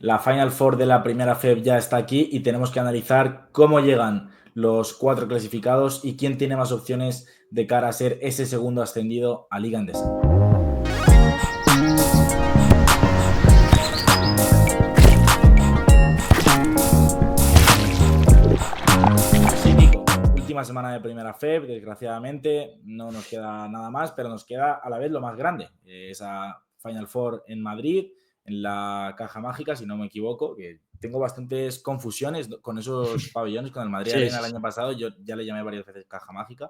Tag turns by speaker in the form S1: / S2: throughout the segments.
S1: La Final Four de la primera FEB ya está aquí y tenemos que analizar cómo llegan los 4 clasificados y quién tiene más opciones de cara a ser ese segundo ascendido a Liga Endesa. Sí, Nico, última semana de primera FEB, desgraciadamente no nos queda nada más, pero nos queda a la vez lo más grande, esa Final Four en Madrid, en la Caja Mágica, si no me equivoco, que tengo bastantes confusiones con esos pabellones, con el Madrid
S2: Sí,
S1: Arena
S2: sí,
S1: el
S2: sí.
S1: año pasado, yo ya le llamé varias veces Caja Mágica,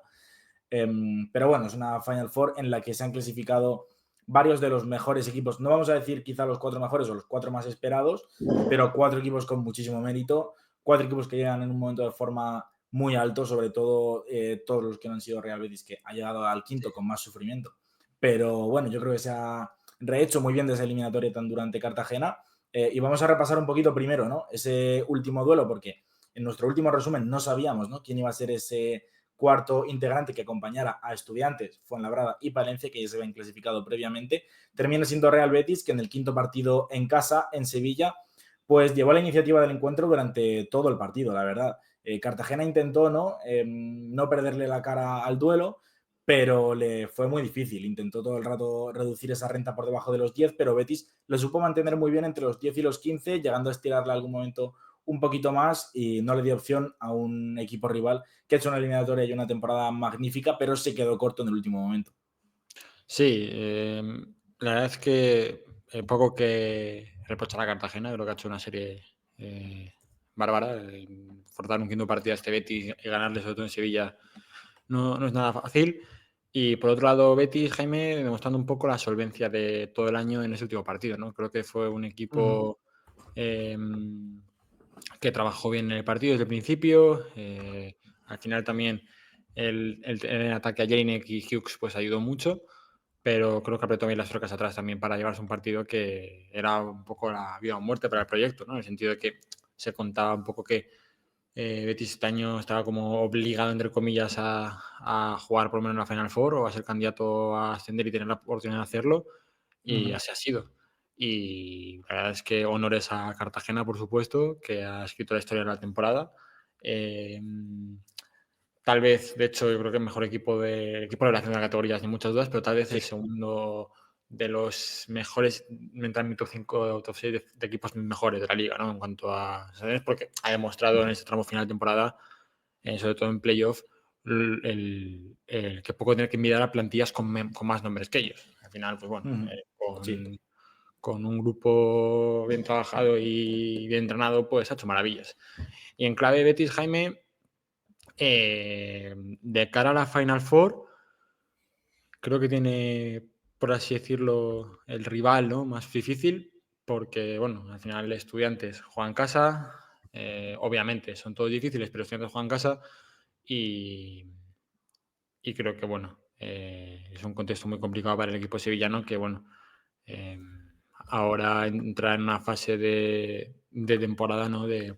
S1: pero bueno, es una Final Four en la que se han clasificado varios de los mejores equipos, no vamos a decir quizá los 4 mejores o los 4 más esperados, pero 4 equipos con muchísimo mérito, 4 equipos que llegan en un momento de forma muy alto, sobre todo todos los que no han sido Real Betis, que ha llegado al quinto con más sufrimiento. Pero bueno, yo creo que se ha rehecho muy bien de esa eliminatoria tan durante Cartagena. Y vamos a repasar un poquito primero, ¿no? Ese último duelo, porque en nuestro último resumen no sabíamos, ¿no?, quién iba a ser ese cuarto integrante que acompañara a Estudiantes, Fuenlabrada y Palencia, que ya se habían clasificado previamente. Termina siendo Real Betis, que en el quinto partido en casa, en Sevilla, pues llevó la iniciativa del encuentro durante todo el partido, la verdad. Cartagena intentó no perderle la cara al duelo, pero le fue muy difícil. Intentó todo el rato reducir esa renta por debajo de los 10, pero Betis lo supo mantener muy bien entre los 10 y los 15, llegando a estirarle algún momento un poquito más y no le dio opción a un equipo rival que ha hecho una eliminatoria y una temporada magnífica, pero se quedó corto en el último momento.
S2: Sí, la verdad es que poco que reprochar a Cartagena, creo que ha hecho una serie bárbara. Forzar un quinto partido a este Betis y ganarle, sobre todo en Sevilla, no es nada fácil. Y por otro lado, Betis, Jaime, demostrando un poco la solvencia de todo el año en ese último partido, ¿no? Creo que fue un equipo eh, que trabajó bien en el partido desde el principio. Al final también el ataque a Jelinek y Hughes pues ayudó mucho, pero creo que apretó bien las trocas atrás también para llevarse un partido que era un poco la vida o muerte para el proyecto, ¿no? En el sentido de que se contaba un poco que Betis este año estaba como obligado, entre comillas, a jugar por lo menos la Final Four o a ser candidato a ascender y tener la oportunidad de hacerlo, y así ha sido. Y la verdad es que honores a Cartagena, por supuesto, que ha escrito la historia de la temporada. Eh, Tal vez, de hecho, yo creo que el mejor equipo de la de categorías, sin muchas dudas, pero tal vez
S1: Sí.
S2: el segundo de los mejores, entra en mi top 5 o top 6 de equipos mejores de la liga, ¿no? En cuanto a, ¿sabes? Porque ha demostrado en este tramo final de temporada, sobre todo en playoff, el que poco tiene que mirar a plantillas con más nombres que ellos. Al final, pues bueno,
S1: Sí.
S2: con un grupo bien trabajado y bien entrenado, pues ha hecho maravillas. Y en clave Betis, Jaime, de cara a la Final Four, creo que tiene, por así decirlo, el rival, ¿no?, más difícil, porque, bueno, al final Estudiantes juegan en casa, obviamente son todos difíciles, pero Estudiantes juegan en casa y, y creo que, bueno, es un contexto muy complicado para el equipo sevillano que, bueno, eh, ahora entra en una fase de temporada, ¿no?, de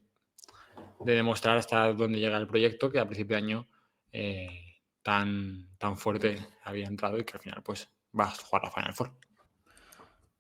S2: demostrar hasta dónde llega el proyecto, que a principio de año tan fuerte había entrado y que al final pues va a jugar la Final Four.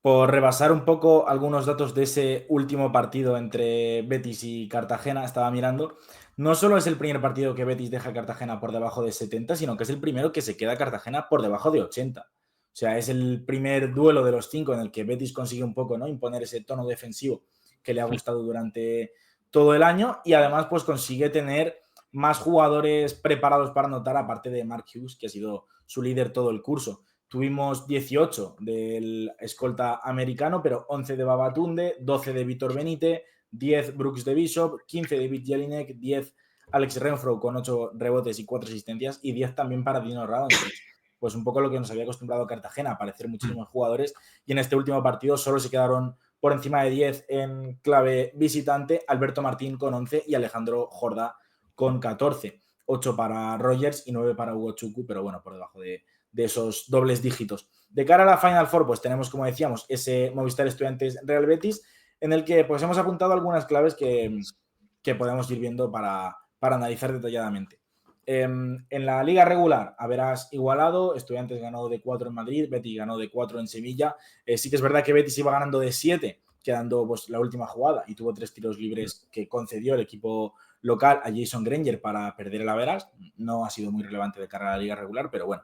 S1: Por rebasar un poco algunos datos de ese último partido entre Betis y Cartagena, estaba mirando, no solo es el primer partido que Betis deja a Cartagena por debajo de 70, sino que es el primero que se queda Cartagena por debajo de 80. O sea, es el primer duelo de los 5 en el que Betis consigue un poco, ¿no?, imponer ese tono defensivo que le ha gustado durante todo el año y además pues consigue tener más jugadores preparados para anotar, aparte de Mark Hughes, que ha sido su líder todo el curso. Tuvimos 18 del escolta americano, pero 11 de Babatunde, 12 de Víctor Benítez, 10 Brooks de Bishop, 15 de David Jelinek, 10 Alex Renfro con 8 rebotes y 4 asistencias y 10 también para Dino Radonjic. Pues un poco lo que nos había acostumbrado Cartagena, a aparecer muchísimos jugadores, y en este último partido solo se quedaron por encima de 10 en clave visitante Alberto Martín con 11 y Alejandro Jordá con 14. 8 para Rogers y 9 para Hugo Chukwu, pero bueno, por debajo de esos dobles dígitos. De cara a la Final Four, pues tenemos, como decíamos, ese Movistar Estudiantes Real Betis, en el que pues hemos apuntado algunas claves que podemos ir viendo para analizar detalladamente. En la liga regular, a verás igualado, Estudiantes ganó de 4 en Madrid, Betis ganó de 4 en Sevilla. Sí que es verdad que Betis iba ganando de 7, quedando pues, la última jugada y tuvo 3 tiros libres que concedió el equipo local a Jason Granger para perder el Averas. No ha sido muy relevante de cara a la liga regular, pero bueno.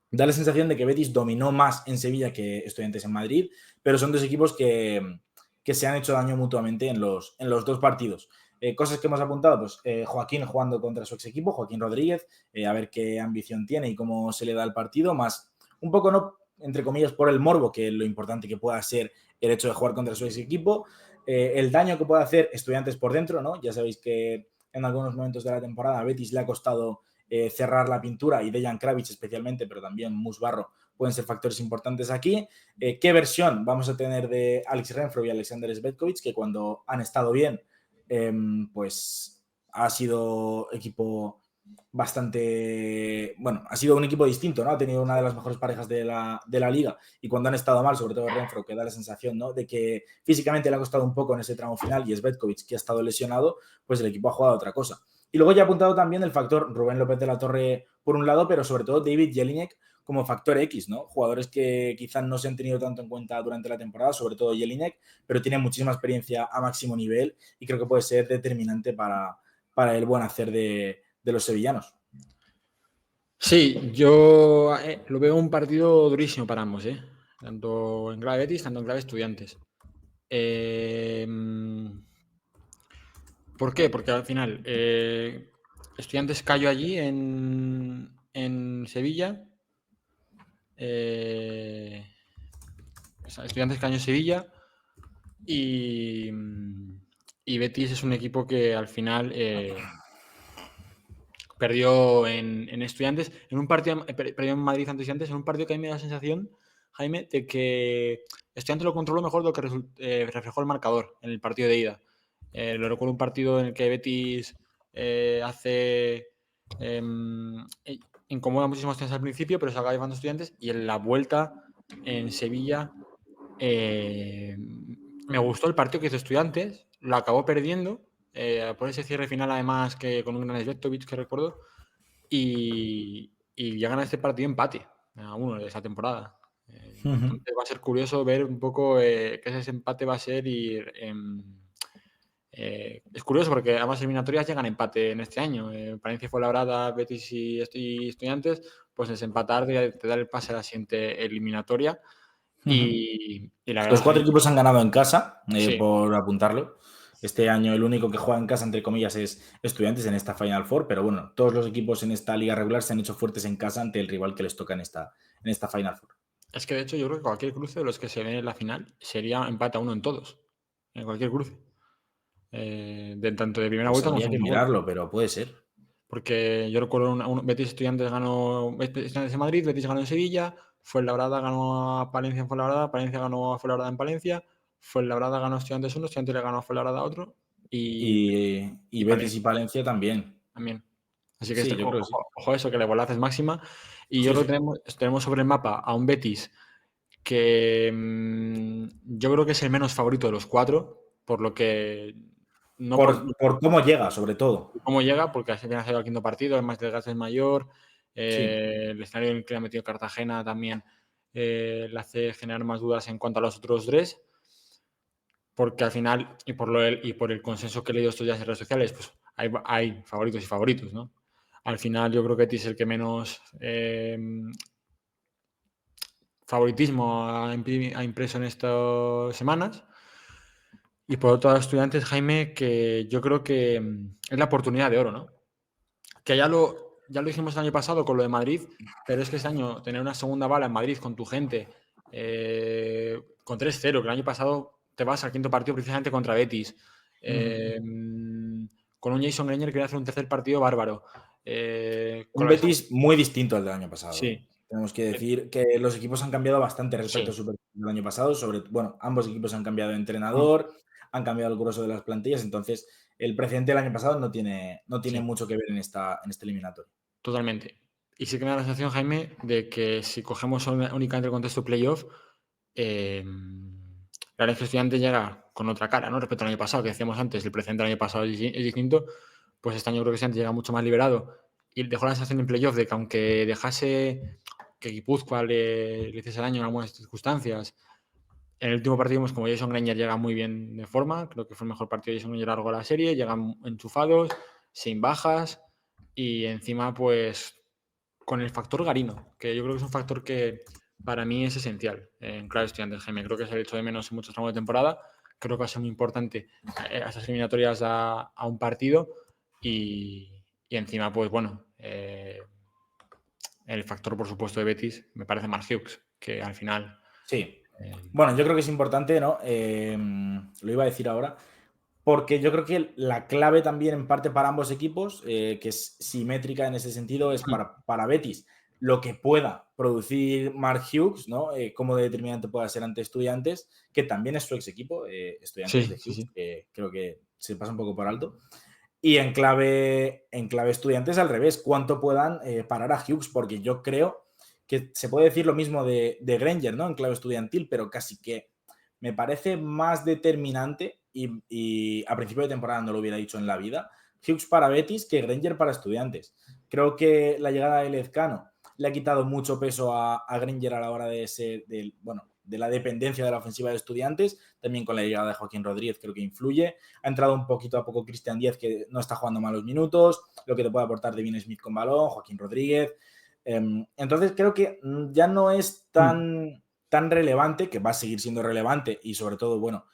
S1: Da la sensación de que Betis dominó más en Sevilla que Estudiantes en Madrid, pero son dos equipos que se han hecho daño mutuamente en los 2 partidos. Cosas que hemos apuntado, pues Joaquín jugando contra su ex equipo, Joaquín Rodríguez, a ver qué ambición tiene y cómo se le da el partido, más un poco, no, entre comillas, por el morbo, que lo importante que pueda ser el hecho de jugar contra su ex equipo, el daño que puede hacer Estudiantes por dentro, ¿no? Ya sabéis que en algunos momentos de la temporada a Betis le ha costado cerrar la pintura y Dejan Kravic especialmente, pero también Musbarro pueden ser factores importantes aquí. ¿Qué versión vamos a tener de Alex Renfro y Alexander Svetkovic? Que cuando han estado bien, pues ha sido equipo bastante, bueno, ha sido un equipo distinto, ¿no? Ha tenido una de las mejores parejas de la liga y cuando han estado mal, sobre todo Renfro, que da la sensación, ¿no? De que físicamente le ha costado un poco en ese tramo final y Svetkovic, que ha estado lesionado, pues el equipo ha jugado otra cosa. Y luego ya he apuntado también el factor Rubén López de la Torre por un lado, pero sobre todo David Jelinek como factor X, ¿no? Jugadores que quizás no se han tenido tanto en cuenta durante la temporada, sobre todo Jelinek, pero tiene muchísima experiencia a máximo nivel y creo que puede ser determinante para el buen hacer de los sevillanos.
S2: Sí, yo lo veo un partido durísimo para ambos, tanto en clave Betis, tanto en clave Estudiantes. ¿Por qué? Porque al final Estudiantes cayó allí en Sevilla. Estudiantes cayó en Sevilla y Betis es un equipo que al final perdió en Estudiantes, en un partido, perdió en Madrid ante Estudiantes, en un partido que a mí me da la sensación, Jaime, de que Estudiantes lo controló mejor de lo que reflejó el marcador en el partido de ida. Lo recuerdo un partido en el que Betis incomoda muchísimo a Estudiantes al principio, pero se acaba llevando Estudiantes y en la vuelta en Sevilla me gustó el partido que hizo Estudiantes, lo acabó perdiendo por ese cierre final además que con un gran Svetkovic que recuerdo y llegan a este partido empate a 1 de esa temporada. Entonces va a ser curioso ver un poco qué ese empate va a ser y es curioso porque ambas eliminatorias llegan a empate en este año. Palencia Fuenlabrada, Betis y Estudiantes, pues desempatar te da el pase a la siguiente eliminatoria. Y la verdad
S1: Los 4 equipos han ganado en casa,
S2: sí.
S1: por apuntarlo. Este año el único que juega en casa, entre comillas, es Estudiantes en esta Final Four, pero bueno, todos los equipos en esta liga regular se han hecho fuertes en casa ante el rival que les toca en esta Final Four.
S2: Es que de hecho yo creo que cualquier cruce de los que se ven en la final sería empate a 1 en todos, en cualquier cruce. Tanto de primera
S1: Pues
S2: vuelta como
S1: habría que
S2: segunda vuelta.
S1: mirarlo, pero puede ser.
S2: Porque yo recuerdo Betis Estudiantes ganó Estudiantes en Madrid, Betis ganó en Sevilla, Fuenlabrada ganó a Palencia en Fuenlabrada, Palencia ganó a Fuenlabrada en Palencia, Fuenlabrada ganó a Estudiantes 1, Estudiantes le ganó a Fuenlabrada otro
S1: Y Betis y Palencia también.
S2: también. Así que
S1: Sí, yo creo que sí.
S2: ojo eso, que la igualdad es máxima. Y yo
S1: Sí,
S2: creo que
S1: sí.
S2: tenemos sobre el mapa a un Betis que yo creo que es el menos favorito de los 4, por lo que no
S1: Por cómo llega, sobre todo.
S2: cómo llega, porque así ha sido el quinto partido, además el desgaste es mayor,
S1: Sí.
S2: el escenario en el que le ha metido Cartagena también le hace generar más dudas en cuanto a los otros 3, porque al final, y por el consenso que he leído estos días en redes sociales, pues hay favoritos y favoritos, ¿no? Al final yo creo que Betis es el que menos favoritismo ha impreso en estas semanas. Y por otro lado, Estudiantes, Jaime, que yo creo que es la oportunidad de oro, ¿no? Que ya lo dijimos el año pasado con lo de Madrid, pero es que este año tener una segunda bala en Madrid con tu gente, con 3-0, que el año pasado te vas al quinto partido precisamente contra Betis, con un Jason Greiner que viene a hacer un tercer partido bárbaro.
S1: Un Betis muy distinto al del año pasado.
S2: Sí.
S1: Tenemos que decir que los equipos han cambiado bastante respecto a
S2: Sí.
S1: su del año pasado. Bueno, ambos equipos han cambiado de entrenador, han cambiado el grueso de las plantillas, entonces el precedente del año pasado no tiene
S2: Sí.
S1: mucho que ver en este eliminatorio.
S2: Totalmente. Y sí que me da la sensación, Jaime, de que si cogemos únicamente el contexto playoff, la verdad es que Estudiantes llega con otra cara, ¿no? Respecto al año pasado, que decíamos antes, el precedente del año pasado es distinto, pues este año creo que Estudiantes llega mucho más liberado y dejó la sensación en playoff de que aunque dejase que Guipúzcoa le hiciese daño en algunas circunstancias, En el último partido vimos como Jason Granger llega muy bien de forma, creo que fue el mejor partido de Jason Granger a lo largo de la serie, llegan enchufados, sin bajas y encima pues con el factor Garino, que yo creo que es un factor que para mí es esencial en clave estudiantes, Jaime. Creo que se ha hecho de menos en muchos tramos de temporada, creo que va a ser muy importante a estas eliminatorias a un partido y encima pues bueno, el factor por supuesto de Betis me parece Mark Hughes, que al final...
S1: Sí. Bueno, yo creo que es importante, ¿no? Lo iba a decir ahora, porque yo creo que la clave también en parte para ambos equipos, que es simétrica en ese sentido, es para Betis lo que pueda producir Mark Hughes, ¿no? Cómo de determinante pueda ser ante Estudiantes, que también es su ex equipo, Estudiantes
S2: Sí,
S1: de
S2: sí,
S1: Hughes,
S2: sí.
S1: que creo que se pasa un poco por alto. Y en clave Estudiantes al revés, cuánto puedan parar a Hughes, porque yo creo que se puede decir lo mismo de Granger, ¿no? En clave estudiantil, pero casi que me parece más determinante y a principio de temporada no lo hubiera dicho en la vida, Hughes para Betis que Granger para Estudiantes. Creo que la llegada de Lezcano le ha quitado mucho peso a Granger a la hora de ser, de la dependencia de la ofensiva de Estudiantes, también con la llegada de Joaquín Rodríguez creo que influye. Ha entrado un poquito a poco Cristian Díez, que no está jugando malos minutos, lo que te puede aportar Devin Smith con balón, Joaquín Rodríguez. Entonces creo que ya no es tan relevante, que va a seguir siendo relevante y sobre todo, bueno,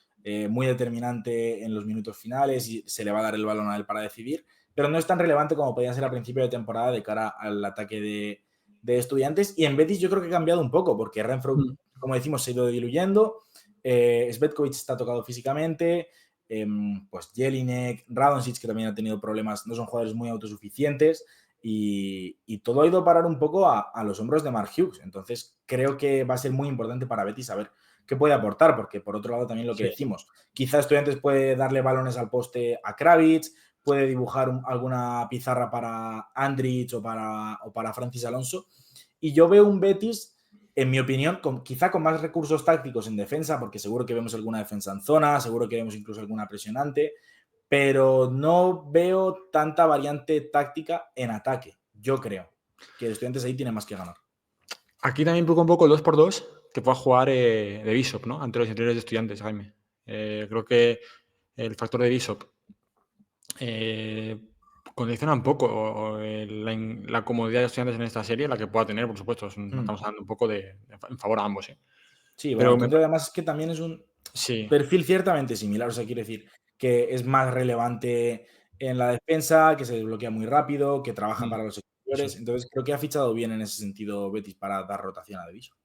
S1: muy determinante en los minutos finales y se le va a dar el balón a él para decidir, pero no es tan relevante como podía ser a principio de temporada de cara al ataque de Estudiantes. Y en Betis yo creo que ha cambiado un poco, porque Renfro, como decimos, se ha ido diluyendo, Svetkovic está tocado físicamente, pues Jelinek, Radonjic, que también ha tenido problemas, no son jugadores muy autosuficientes, y todo ha ido a parar un poco a los hombros de Mark Hughes. Entonces creo que va a ser muy importante para Betis saber qué puede aportar, porque por otro lado también lo que
S2: Sí.
S1: decimos, quizá Estudiantes puede darle balones al poste a Kravitz, puede dibujar alguna pizarra para Andrich o para Francis Alonso, y yo veo un Betis, en mi opinión, quizá con más recursos tácticos en defensa, porque seguro que vemos alguna defensa en zona, seguro que vemos incluso alguna presionante, pero no veo tanta variante táctica en ataque. Yo creo que el Estudiantes ahí tiene más que ganar.
S2: Aquí también preocupa un poco el 2x2 que pueda jugar de Bishop, ¿no? Ante los interiores de Estudiantes, Jaime. Creo que el factor de Bishop condiciona un poco la comodidad de Estudiantes en esta serie, la que pueda tener, por supuesto. Estamos hablando un poco en favor a ambos, ¿eh?
S1: Sí, bueno,
S2: Pero
S1: el tonto además es que también es un
S2: sí,
S1: perfil ciertamente similar. O sea, quiero decir que es más relevante en la defensa, que se desbloquea muy rápido, que trabaja para los
S2: eso
S1: exteriores.
S2: es.
S1: Entonces creo que ha fichado bien en ese sentido Betis para dar rotación a Deviso.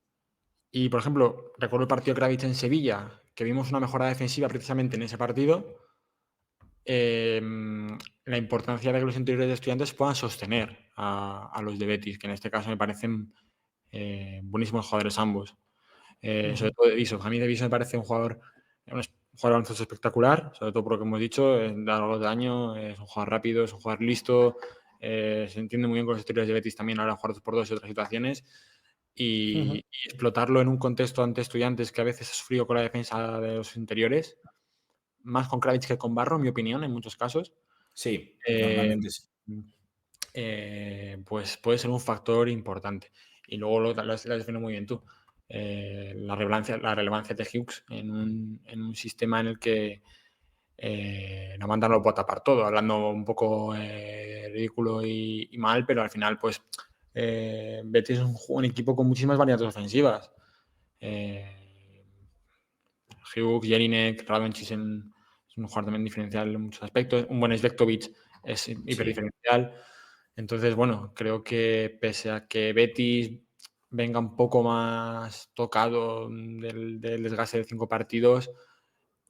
S2: Y, por ejemplo, recuerdo el partido de Kravitz en Sevilla, que vimos una mejora defensiva precisamente en ese partido. La importancia de que los interiores de Estudiantes puedan sostener a los de Betis, que en este caso me parecen buenísimos jugadores ambos. Sobre todo de Viso. A mí de Viso me parece un jugador de baloncesto espectacular, sobre todo por lo que hemos dicho, a lo largo del año, es un jugador rápido, es un jugador listo, se entiende muy bien con los exteriores de Betis también, ahora jugar 2x2 y otras situaciones, y explotarlo en un contexto ante Estudiantes que a veces ha sufrido con la defensa de los interiores, más con Kravitz que con Barro, en mi opinión, en muchos casos.
S1: Sí,
S2: Eh,
S1: normalmente sí.
S2: pues puede ser un factor importante. Y luego lo has definido muy bien tú. La relevancia de Hughes en un sistema en el que la banda no lo puede tapar todo, hablando un poco ridículo y mal, pero al final, pues Betis es un equipo con muchísimas variantes ofensivas. Hughes, Jelinek, Radonjic es un jugador también diferencial en muchos aspectos. Un buen Svetkovic es
S1: Sí.
S2: hiperdiferencial. Entonces, bueno, creo que pese a que Betis venga un poco más tocado del desgaste de 5 partidos,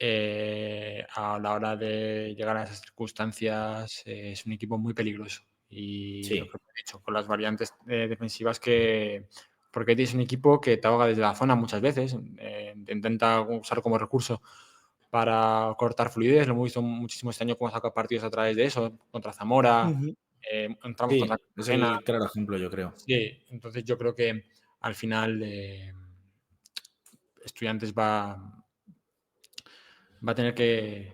S2: a la hora de llegar a esas circunstancias es un equipo muy peligroso. Y lo que
S1: Sí.
S2: he dicho, con las variantes defensivas que... Porque Betis es un equipo que te ahoga desde la zona muchas veces, intenta usar como recurso para cortar fluidez. Lo hemos visto muchísimo este año cómo ha sacado partidos a través de eso, contra Zamora, entramos contra
S1: Sí, es
S2: Cartagena.
S1: el claro ejemplo, yo creo.
S2: Sí, entonces yo creo que al final Estudiantes va a tener que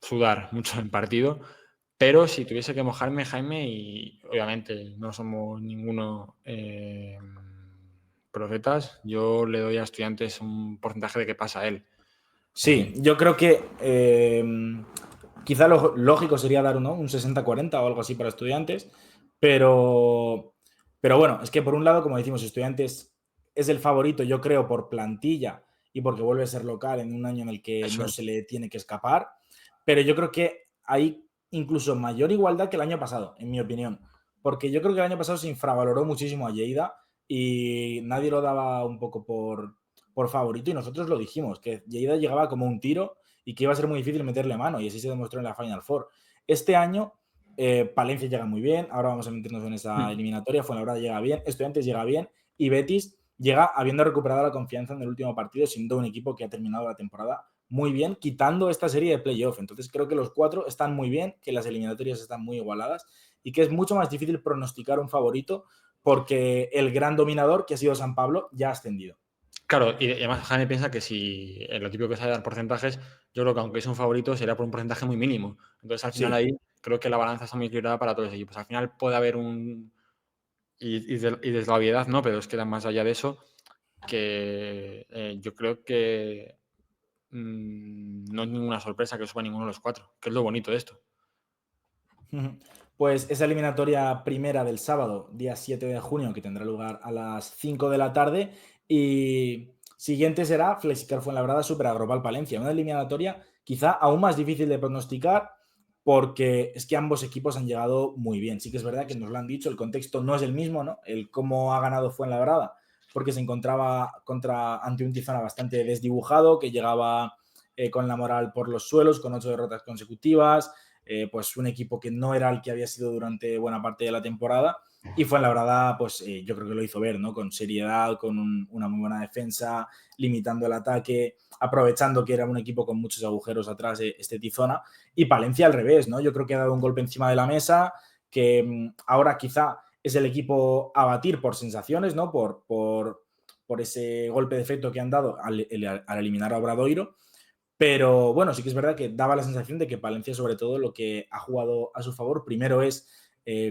S2: sudar mucho en partido, pero si tuviese que mojarme, Jaime, y obviamente no somos ninguno profetas, yo le doy a Estudiantes un porcentaje de que pasa a él.
S1: Sí, yo creo que quizá lo lógico sería dar un 60-40 o algo así para Estudiantes, pero, pero bueno, es que por un lado, como decimos, Estudiantes es el favorito, yo creo, por plantilla y porque vuelve a ser local en un año en el que
S2: Eso
S1: no
S2: es.
S1: se le tiene que escapar, pero yo creo que hay incluso mayor igualdad que el año pasado, en mi opinión, porque yo creo que el año pasado se infravaloró muchísimo a Lleida y nadie lo daba un poco por favorito y nosotros lo dijimos, que Lleida llegaba como un tiro y que iba a ser muy difícil meterle mano y así se demostró en la Final Four. Este año Palencia llega muy bien, ahora vamos a meternos en esa eliminatoria, Fuenlabrada llega bien, Estudiantes llega bien y Betis llega habiendo recuperado la confianza en el último partido, siendo un equipo que ha terminado la temporada muy bien, quitando esta serie de playoff. Entonces creo que los cuatro están muy bien, que las eliminatorias están muy igualadas y que es mucho más difícil pronosticar un favorito porque el gran dominador, que ha sido San Pablo, ya ha ascendido.
S2: Claro, y además Jaime piensa que si lo típico que sabe dar porcentajes, yo creo que aunque es un favorito, sería por un porcentaje muy mínimo. Entonces, al final
S1: Sí.
S2: ahí creo que la balanza está muy equilibrada para todos los equipos. Al final puede haber un... Y desde la obviedad, ¿no? Pero es que más allá de eso, que yo creo que no es ninguna sorpresa que suba ninguno de los cuatro, que es lo bonito de esto.
S1: Pues esa eliminatoria primera del sábado, día 7 de junio, que tendrá lugar a las 5 de la tarde. Y siguiente será Flexicar Fuenlabrada Super Agropal Palencia. Una eliminatoria quizá aún más difícil de pronosticar porque es que ambos equipos han llegado muy bien. Sí que es verdad que nos lo han dicho, el contexto no es el mismo, ¿no? El cómo ha ganado Fuenlabrada, porque se encontraba ante un Tizona bastante desdibujado, que llegaba con la moral por los suelos, con 8 derrotas consecutivas, pues un equipo que no era el que había sido durante buena parte de la temporada y Fuenlabrada pues yo creo que lo hizo ver, ¿no? Con seriedad, con una muy buena defensa, limitando el ataque, aprovechando que era un equipo con muchos agujeros atrás este Tizona y Palencia al revés, ¿no? Yo creo que ha dado un golpe encima de la mesa que ahora quizá es el equipo a batir por sensaciones, ¿no? Por ese golpe de efecto que han dado al eliminar a Obradoiro. Pero bueno, sí que es verdad que daba la sensación de que Palencia, sobre todo, lo que ha jugado a su favor, primero es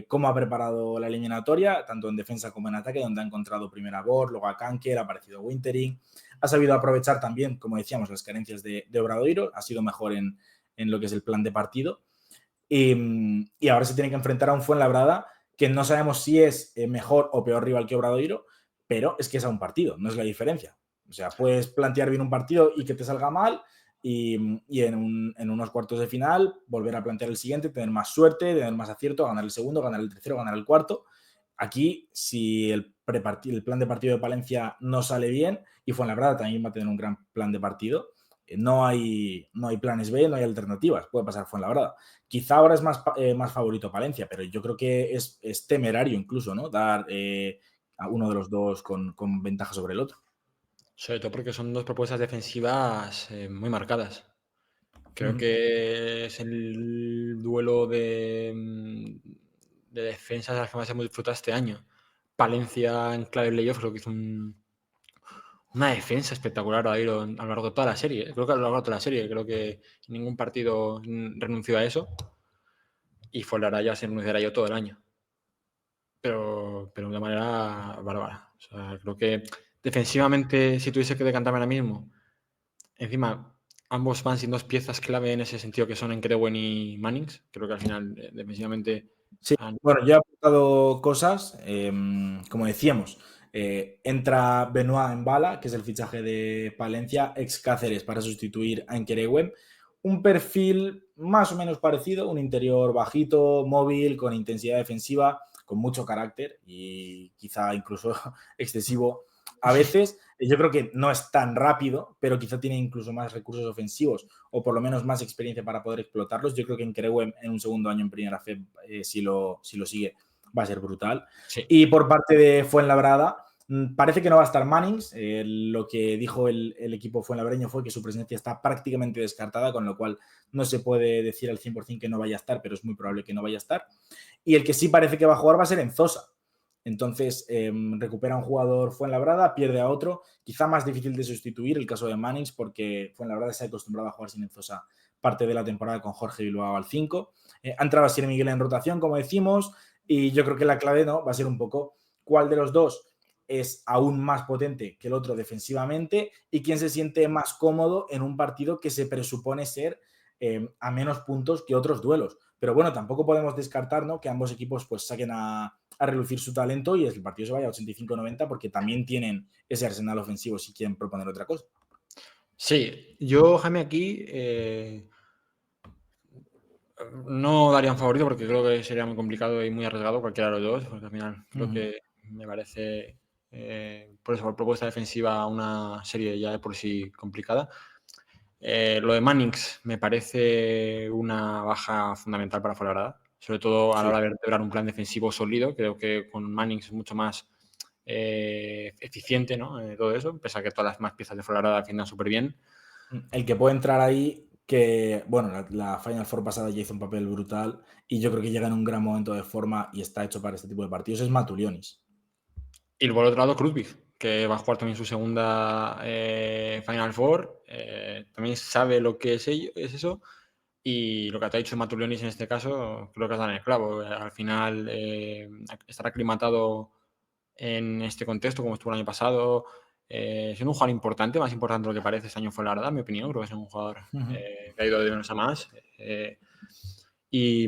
S1: cómo ha preparado la eliminatoria, tanto en defensa como en ataque, donde ha encontrado primero a Bor, luego a Kanker, ha aparecido Wintering, ha sabido aprovechar también, como decíamos, las carencias de Obradoiro, ha sido mejor en lo que es el plan de partido. Y ahora se tiene que enfrentar a un Fuenlabrada que no sabemos si es mejor o peor rival que Obradoiro, pero es que es a un partido, no es la diferencia. O sea, puedes plantear bien un partido y que te salga mal, y en unos cuartos de final volver a plantear el siguiente, tener más suerte, tener más acierto, ganar el segundo, ganar el tercero, ganar el cuarto. Aquí, si el plan de partido de Palencia no sale bien, y Fuenlabrada también va a tener un gran plan de partido, no hay planes B, no hay alternativas, puede pasar Fuenlabrada. Quizá ahora es más favorito Palencia, pero yo creo que es temerario incluso, ¿no? Dar a uno de los dos con ventaja sobre el otro.
S2: Sobre todo porque son dos propuestas defensivas muy marcadas. Creo que es el duelo de defensas a las que más hemos disfrutado este año. Palencia en clave playoff creo que hizo una defensa espectacular a lo largo de toda la serie. Creo que a lo largo de toda la serie. Creo que ningún partido renunció a eso. Y Fuenlabrada ya se renunciará yo todo el año. Pero de una manera bárbara. O sea, creo que defensivamente, si tuviese que decantarme ahora mismo, encima ambos van sin dos piezas clave en ese sentido que son Enkrewen y Mannings. Creo que al final, defensivamente.
S1: Sí, bueno, yo he apuntado cosas, como decíamos, entra Benoit en bala, que es el fichaje de Palencia, ex Cáceres para sustituir a Enkerewen. Un perfil más o menos parecido, un interior bajito, móvil, con intensidad defensiva, con mucho carácter y quizá incluso excesivo a veces. Yo creo que no es tan rápido, pero quizá tiene incluso más recursos ofensivos o por lo menos más experiencia para poder explotarlos. Yo creo que en Creuem en un segundo año en primera fe, si lo sigue, va a ser brutal.
S2: Sí.
S1: Y por parte de Fuenlabrada, parece que no va a estar Mannings. Lo que dijo el equipo fuenlabreño fue que su presencia está prácticamente descartada, con lo cual no se puede decir al 100% que no vaya a estar, pero es muy probable que no vaya a estar. Y el que sí parece que va a jugar va a ser Enzosa. Entonces, recupera un jugador Fuenlabrada, pierde a otro, quizá más difícil de sustituir el caso de Mannings, porque Fuenlabrada se ha acostumbrado a jugar sin Enzosa parte de la temporada con Jorge Bilbao al 5. Ha entrado a Sir Miguel en rotación, como decimos, y yo creo que la clave, ¿no?, va a ser un poco cuál de los dos es aún más potente que el otro defensivamente y quién se siente más cómodo en un partido que se presupone ser a menos puntos que otros duelos. Pero bueno, tampoco podemos descartar, ¿no?, que ambos equipos pues saquen a relucir su talento y el partido se vaya a 85-90 porque también tienen ese arsenal ofensivo si quieren proponer otra cosa.
S2: Sí, yo, Jaime, aquí no daría un favorito porque creo que sería muy complicado y muy arriesgado cualquiera de los dos, porque al final creo que me parece, por eso, por propuesta defensiva, una serie ya de por sí complicada. Lo de Mannix me parece una baja fundamental para Fuenlabrada, sobre todo a la
S1: Sí.
S2: hora de vertebrar un plan defensivo sólido. Creo que con Mannix es mucho más eficiente, ¿no? Todo eso, pese a que todas las demás piezas de Fuenlabrada defiendan súper bien.
S1: El que puede entrar ahí, que bueno, la Final Four pasada ya hizo un papel brutal y yo creo que llega en un gran momento de forma y está hecho para este tipo de partidos, es Matulionis.
S2: Y por otro lado, Kruzvik, que va a jugar también su segunda Final Four, también sabe lo que es eso. Y lo que te ha dicho Matulionis en este caso, creo que has dado en el clavo. Al final, estar aclimatado en este contexto, como estuvo el año pasado, siendo un jugador importante, más importante de lo que parece este año fue la verdad, en mi opinión. Creo que es un jugador que ha ido de menos a más. Y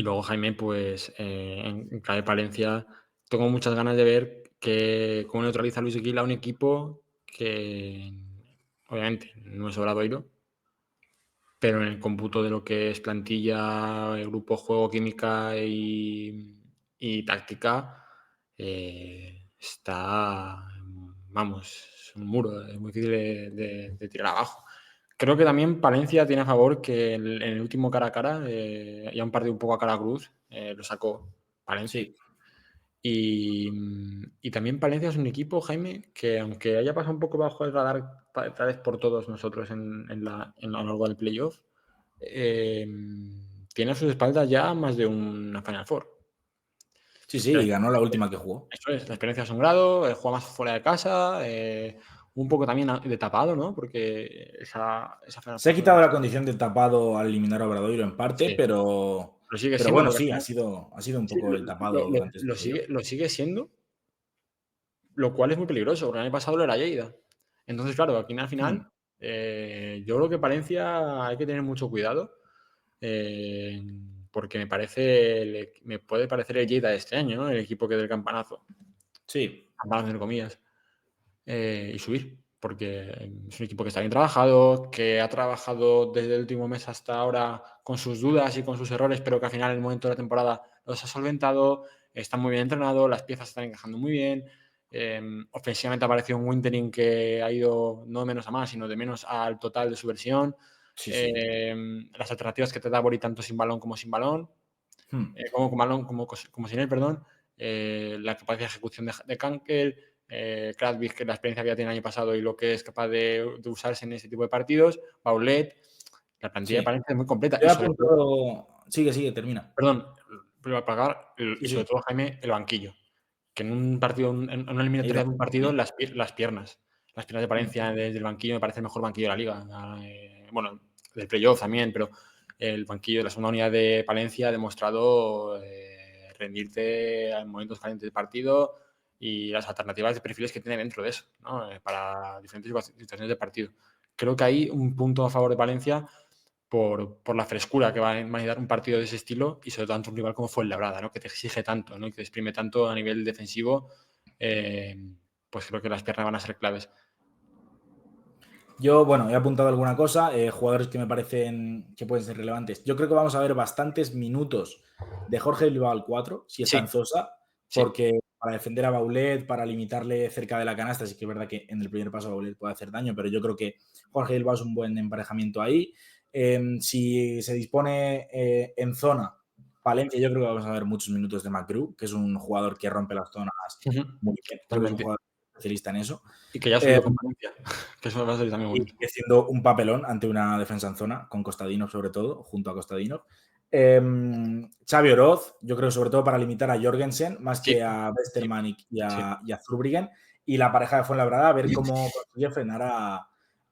S2: luego, Jaime, pues en clave Palencia, tengo muchas ganas de ver cómo neutraliza Luis Gil a un equipo que, obviamente, no es Obradoiro, pero en el cómputo de lo que es plantilla, grupo, juego, química y táctica, está, vamos, es un muro, es muy difícil de tirar abajo. Creo que también Palencia tiene a favor que en el último cara a cara, ya un partido un poco a cara cruz, lo sacó Palencia.
S1: Sí.
S2: Y también Palencia es un equipo, Jaime, que aunque haya pasado un poco bajo el radar tal vez por todos nosotros a lo largo del playoff, tiene a sus espaldas ya más de una Final Four.
S1: Sí, sí, y ganó la última que jugó.
S2: Eso es, la experiencia es un grado, juega más fuera de casa, un poco también de tapado, ¿no? Porque esa Final
S1: Se ha
S2: Four
S1: quitado la condición de tapado al eliminar a Obradoiro en parte,
S2: sí, lo sigue
S1: pero
S2: siendo
S1: bueno,
S2: porque al
S1: sí,
S2: final
S1: ha sido un
S2: sí,
S1: poco el tapado durante este playoff.
S2: lo sigue siendo, lo cual es muy peligroso, porque el año pasado lo era Lleida. Entonces, claro, aquí al final, yo creo que Palencia hay que tener mucho cuidado, porque me puede parecer el Lleida de este año, ¿no? El equipo que del campanazo,
S1: Sí,
S2: entre comillas, y subir, porque es un equipo que está bien trabajado, que ha trabajado desde el último mes hasta ahora con sus dudas y con sus errores, pero que al final en el momento de la temporada los ha solventado, está muy bien entrenado, las piezas están encajando muy bien. Ofensivamente ha aparecido un Wintering que ha ido no de menos a más, sino de menos al total de su versión.
S1: sí, sí.
S2: Las alternativas que te da Bori tanto sin balón como sin balón,
S1: Hmm.
S2: como con balón, como sin él, perdón. La capacidad de ejecución de Kankel, Kravitz, que la experiencia que ya tiene el año pasado y lo que es capaz de usarse en ese tipo de partidos, Paulet, la plantilla de
S1: Sí.
S2: Palencia es muy completa
S1: Yo
S2: y
S1: he
S2: sobre todo,
S1: apuntado. Sigue, termina.
S2: perdón, para pagar,
S1: Sí,
S2: y sobre
S1: sí.
S2: todo, Jaime, el banquillo. Que en un partido, en una eliminatoria de un partido, las piernas. Las piernas de Palencia desde el banquillo me parece el mejor banquillo de la liga. Bueno, del playoff también, pero el banquillo de la segunda unidad de Palencia ha demostrado rendirte en momentos calientes del partido y las alternativas de perfiles que tiene dentro de eso, ¿no? Para diferentes situaciones de partido. Creo que hay un punto a favor de Palencia por la frescura que va a manejar un partido de ese estilo y sobre todo ante un rival como Fuenlabrada, ¿no? Que te exige tanto, ¿no? Y que te exprime tanto a nivel defensivo, pues creo que las piernas van a ser claves.
S1: Yo, bueno, he apuntado alguna cosa, jugadores que me parecen que pueden ser relevantes. Yo creo que vamos a ver bastantes minutos de Jorge Bilbao al 4, si está
S2: Sí,
S1: en Zosa,
S2: sí.
S1: porque para defender a Baulet, para limitarle cerca de la canasta, sí que es verdad que en el primer paso Baulet puede hacer daño, pero yo creo que Jorge Bilbao es un buen emparejamiento ahí. Si se dispone en zona, Palencia, yo creo que vamos a ver muchos minutos de McGrew, que es un jugador que rompe las zonas
S2: Ujú.
S1: muy bien. Creo que es un
S2: Totalmente.
S1: jugador especialista en eso.
S2: Y que ya ha
S1: Eh,
S2: subido con Valencia, que eso va a ser también
S1: y
S2: bonito.
S1: haciendo un papelón ante una defensa en zona, con Kostadinov sobre todo, junto a Kostadinov. Xavi Oroz, yo creo sobre todo para limitar a Jorgensen, más
S2: Sí,
S1: que a Westermann y
S2: sí.
S1: a Zurbriggen. Y la pareja de Fuenlabrada, a ver cómo consigue frenar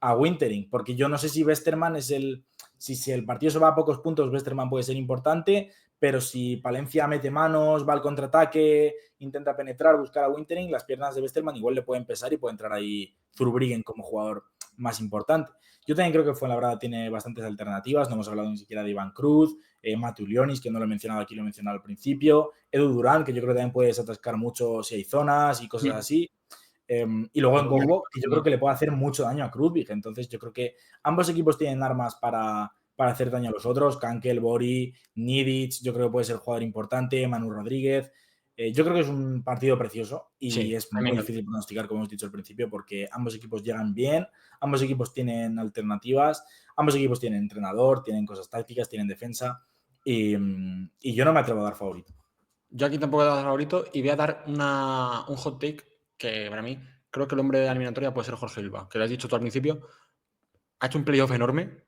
S1: a Wintering, porque yo no sé si Westermann es el... Si el partido se va a pocos puntos, Westermann puede ser importante, pero si Palencia mete manos, va al contraataque, intenta penetrar, buscar a Wintering, las piernas de Westermann igual le pueden pesar y puede entrar ahí Zurbriggen como jugador más importante. Yo también creo que Fuenlabrada tiene bastantes alternativas, no hemos hablado ni siquiera de Iván Cruz, Matu Lionis, que no lo he mencionado aquí, lo he mencionado al principio, Edu Durán, que yo creo que también puedes atascar mucho si hay zonas y cosas así. Y luego en Gogbo, que yo creo que le puede hacer mucho daño a Krudvig. Entonces yo creo que ambos equipos tienen armas para hacer daño a los otros. Kankel, Bori, Nidic, yo creo que puede ser jugador importante, Manu Rodríguez. Yo creo que es un partido precioso y
S2: Sí,
S1: es muy difícil pronosticar, como hemos dicho al principio, porque ambos equipos llegan bien, ambos equipos tienen alternativas, ambos equipos tienen entrenador, tienen cosas tácticas, tienen defensa y yo no me atrevo a dar favorito.
S2: Yo aquí tampoco he dado favorito y voy a dar un hot take que para mí creo que el hombre de la eliminatoria puede ser Jorge Silva, que lo has dicho tú al principio. Ha hecho un playoff enorme.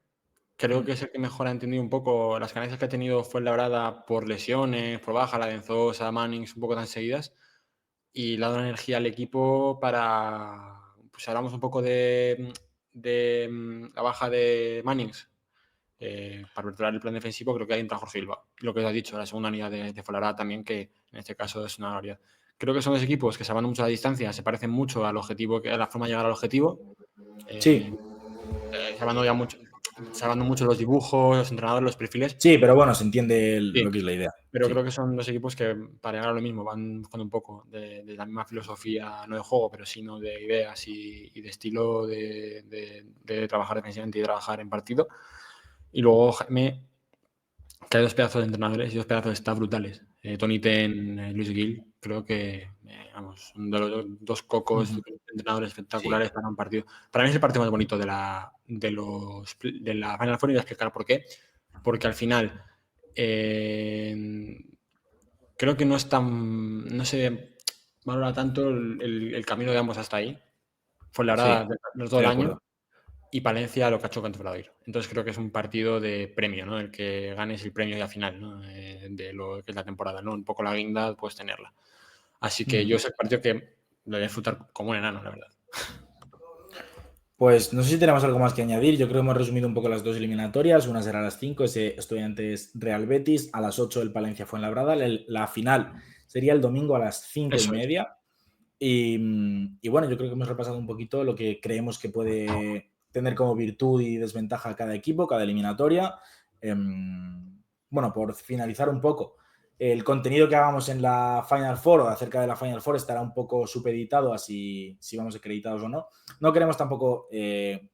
S2: Creo que es el que mejor ha entendido un poco las carencias que ha tenido Fuenlabrada por lesiones, por baja, la Denzosa, Mannings, un poco tan seguidas. Y le ha dado energía al equipo para. Pues hablamos un poco de la baja de Mannings. Para vertebrar el plan defensivo, creo que ahí entra Jorge Silva. Lo que has dicho, la segunda unidad de Fuenlabrada también, que en este caso es una variedad. Creo que son dos equipos que salvando mucho la distancia, se parecen mucho al objetivo, a la forma de llegar al objetivo.
S1: Sí.
S2: Salvando ya mucho, salvando mucho los dibujos, los entrenadores, los perfiles.
S1: Sí, pero bueno, se entiende
S2: Sí,
S1: lo que es la idea.
S2: pero
S1: Sí.
S2: creo que son dos equipos que para llegar a lo mismo van buscando un poco de la misma filosofía, no de juego, pero sino de ideas y de estilo de trabajar defensivamente y de trabajar en partido. Y luego Jaime, que hay dos pedazos de entrenadores y dos pedazos de staff brutales. Tony Ten, Luis Gil, creo que vamos, son de los dos cocos de entrenadores espectaculares para un partido. Para mí es el partido más bonito de la Final Four y voy a explicar por qué. Porque al final creo que no se valora tanto el camino de ambos hasta ahí. Fue la verdad los todo el año. Y Palencia lo que ha hecho contra Obradoiro. Entonces creo que es un partido de premio, ¿no? El que ganes el premio ya final, ¿no? De lo que es la temporada, ¿no? Un poco la guinda puedes tenerla. Así que yo es el partido que lo voy a disfrutar como un enano, la verdad.
S1: Pues no sé si tenemos algo más que añadir. Yo creo que hemos resumido un poco las dos eliminatorias. Una será a las 5, ese Estudiantes Real Betis. A las 8 el Palencia Fuenlabrada. La final sería el domingo a las 5:30. Y bueno, yo creo que hemos repasado un poquito lo que creemos que puede tener como virtud y desventaja cada equipo, cada eliminatoria. Bueno, por finalizar un poco, el contenido que hagamos en la Final Four o acerca de la Final Four estará un poco supeditado a si vamos acreditados o no. No queremos tampoco,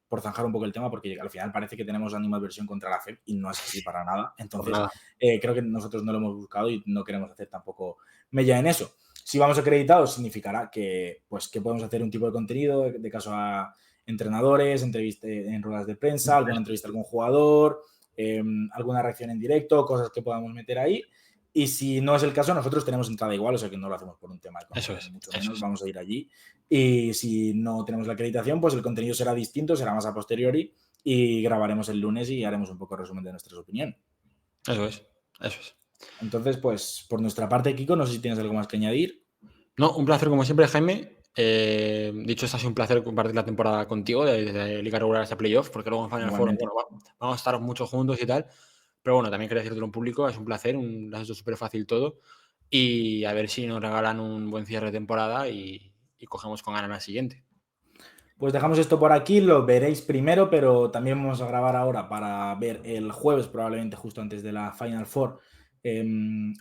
S1: por zanjar un poco el tema, porque al final parece que tenemos animadversión contra la FEP y no es así para nada. Entonces, creo que nosotros no lo hemos buscado y no queremos hacer tampoco mella en eso. Si vamos acreditados, significará que podemos hacer un tipo de contenido de caso a entrenadores, entrevistas en ruedas de prensa, alguna entrevista a algún jugador, alguna reacción en directo, cosas que podamos meter ahí. Y si no es el caso, nosotros tenemos entrada igual, o sea que no lo hacemos por un tema económico, mucho menos, vamos a ir allí. Y si no tenemos la acreditación, pues el contenido será distinto, será más a posteriori y grabaremos el lunes y haremos un poco de resumen de nuestras opiniones.
S2: Eso es.
S1: Entonces, pues por nuestra parte, Kiko, no sé si tienes algo más que añadir.
S2: No, un placer como siempre, Jaime. Dicho esto, ha sido un placer compartir la temporada contigo, desde Liga Regular hasta Playoff, porque luego en Final Four, bueno, vamos a estar mucho juntos y tal. Pero bueno, también quería decirte en público, es un placer, lo has hecho súper fácil todo. Y a ver si nos regalan un buen cierre de temporada y cogemos con ganas la siguiente.
S1: Pues dejamos esto por aquí, lo veréis primero, pero también vamos a grabar ahora para ver el jueves, probablemente justo antes de la Final Four,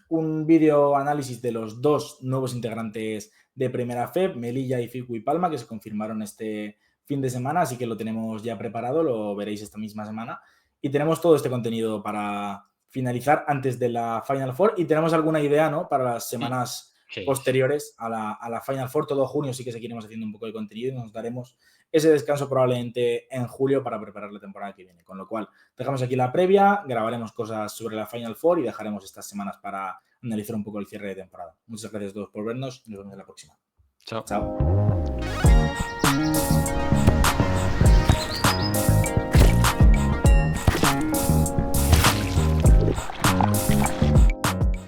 S1: un vídeo análisis de los dos nuevos integrantes de Primera FEP, Melilla y Ficu y Palma, que se confirmaron este fin de semana, así que lo tenemos ya preparado, lo veréis esta misma semana. Y tenemos todo este contenido para finalizar antes de la Final Four y tenemos alguna idea, ¿no? Para las semanas posteriores a la Final Four. Todo junio sí que seguiremos haciendo un poco de contenido y nos daremos ese descanso probablemente en julio para preparar la temporada que viene. Con lo cual, dejamos aquí la previa, grabaremos cosas sobre la Final Four y dejaremos estas semanas para analizar un poco el cierre de temporada. Muchas gracias a todos por vernos y nos vemos en la próxima.
S2: Chao.
S1: Chao.